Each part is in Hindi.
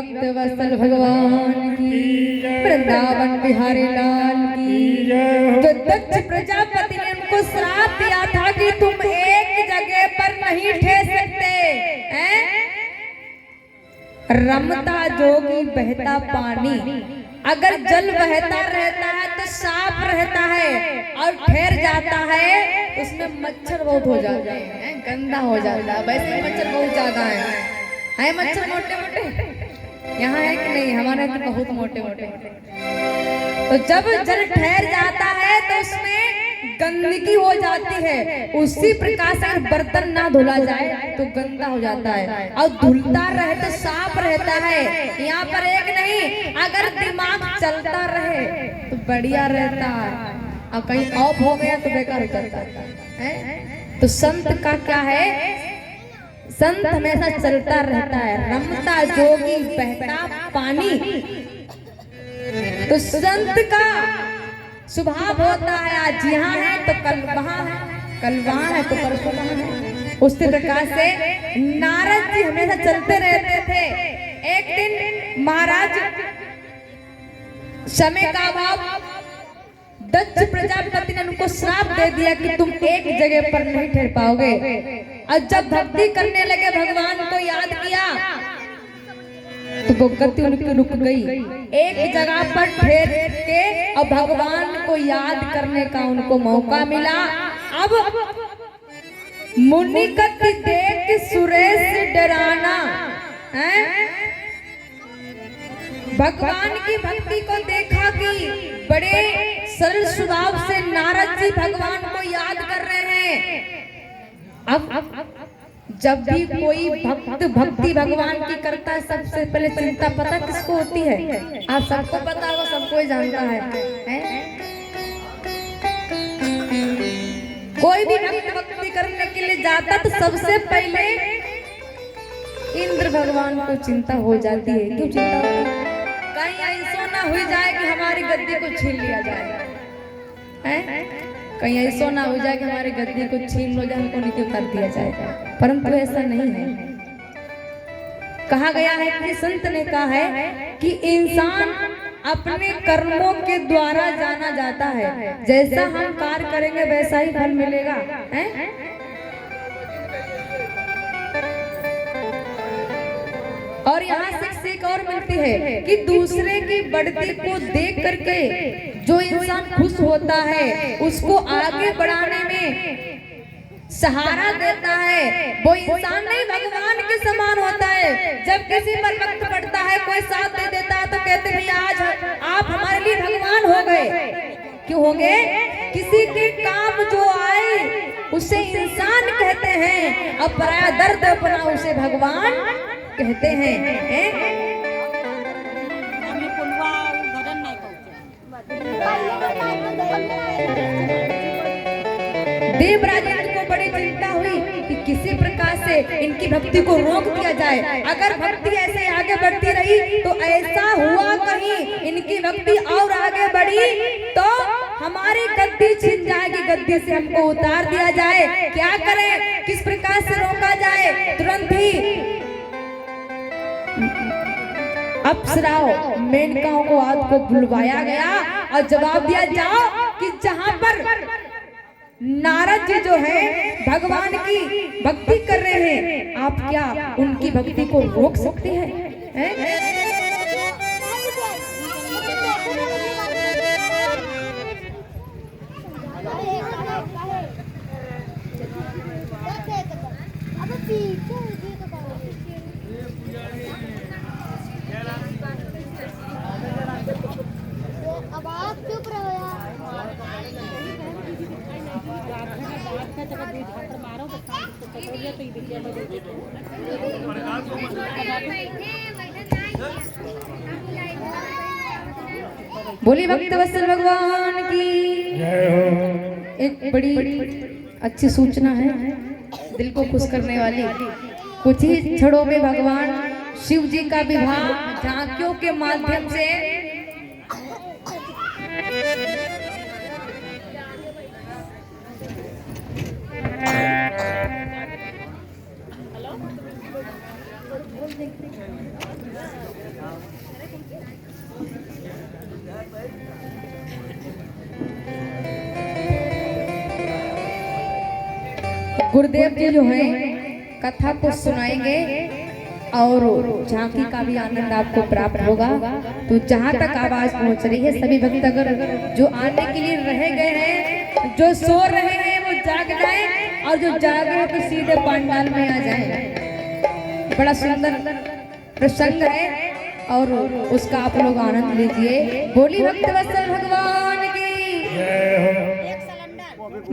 भक्त वत्सल भगवान की, वृंदावन बिहारी लाल की। तो दक्ष प्रजापति ने उनको श्राप दिया था कि तुम एक जगह पर नहीं ठहर सकते हैं। रमता जोगी बहता पानी, अगर जल बहता रहता है तो साफ रहता है, और ठहर जाता है उसमें मच्छर बहुत हो जाते हैं, गंदा हो जाता है। वैसे मच्छर बहुत ज्यादा है मच्छर मोटे मोटे, यहाँ है कि नहीं? हमारे यहाँ तो बहुत मोटे मोटे। तो जब जल ठहर जाता है तो उसमें गंदगी हो जाती है। उसी प्रकार से अगर बर्तन ना धुला जाए तो गंदा हो जाता है, और धुलता रहे तो साफ रहता है। यहाँ पर एक नहीं, अगर दिमाग चलता रहे तो बढ़िया रहता है, और कहीं ऑफ हो गया तो बेकार हो जाता है। तो संत का क्या है? संत हमेशा चलता रहता है। रमता जोगी बहता पानी। तो संत का स्वभाव होता है, आज यहाँ है तो कल वहाँ है, कल वहाँ है तो परसों वहाँ है। उसी प्रकार से नारद जी हमेशा चलते रहते थे। एक दिन महाराज समय का अभाव, दक्ष प्रजापति ने उनको श्राप दे दिया कि तुम एक जगह पर नहीं ठहर पाओगे। और जब भक्ति करने लगे, भगवान को याद किया, तो वो गति उनकी रुक गई। एक जगह पर ठहर के और भगवान को याद करने का उनको मौका मिला। अब मुनि गति देख सुरेश डराना है। भगवान की भक्ति को देखा कि बड़े सरल स्वभाव से नारद जी भगवान को याद कर रहे हैं। अब जब भी कोई भक्त भक्ति भगवान की करता है, सबसे पहले चिंता पता किसको होती है? आप सबको पता होगा, सबको जानता है? कोई भी भक्त भक्ति करने के लिए जाता तो सबसे पहले इंद्र भगवान को चिंता हो जाती है। क्यों चिंता होती है? कहीं ऐसा ना हो जाए कि हमारी गद्दी को छीन लिया जाए, कहीं ऐसा ना हो जाए कि हमारी गद्दी को छीन लो जाए, हमको नीचे उतार दिया जाए। परंतु ऐसा नहीं है। कहा गया है कि संत ने कहा है कि इंसान अपने कर्मों के द्वारा जाना जाता है। जैसा हम कार्य करेंगे वैसा ही फल मिलेगा, है? और यहाँ से सीख और मिलती है कि दूसरे की बढ़ती को देख करके जो इंसान खुश होता है, उसको आगे बढ़ाने में सहारा देता है, वो इंसान नहीं भगवान के समान होता है। जब किसी पर वक्त पड़ता है, कोई साथ दे देता है, तो कहते भैया आज आप हमारे लिए भगवान हो गए। क्यों होंगे? किसी के काम जो आए उसे इंसान कहते हैं, और पराया दर्द अपना उसे भगवान कहते हैं। देवराज को बड़ी चिंता हुई कि किसी प्रकार से इनकी भक्ति को रोक दिया जाए। अगर भक्ति ऐसे आगे बढ़ती रही तो ऐसा हुआ कहीं इनकी भक्ति और आगे बढ़ी तो हमारी गद्दी छिन जाएगी, गद्दी से हमको उतार दिया जाए। क्या करें? किस प्रकार से रोका जाए? तुरंत ही अप्सराओं मेनकाओं को आज को बुलवाया गया और जवाब दिया जाओ कि जहां पर नारद जी जो है भगवान की भक्ति कर रहे हैं, आप क्या उनकी भक्ति को रोक सकते हैं? अब आप चुप रहो यार। बोली भक्त वत्सल भगवान की। एक बड़ी अच्छी सूचना है, दिल को खुश करने वाली। कुछ ही क्षणों में भगवान शिव जी का विवाह झांकियों के माध्यम से गुरुदेव जी जो हैं कथा को सुनाएंगे और झांकी का भी आनंद आपको प्राप्त होगा। तो जहाँ तक आवाज पहुँच रही है सभी भक्त अगर जो आने के लिए रह गए हैं, जो सो रहे हैं वो जाग जाए और जो जागे हैं तो सीधे पंडाल में आ जाए। बड़ा सुंदर प्रसंग है और उसका आप लोग आनंद लीजिए। बोली भक्त वत्सल भगवान की।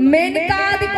मेनका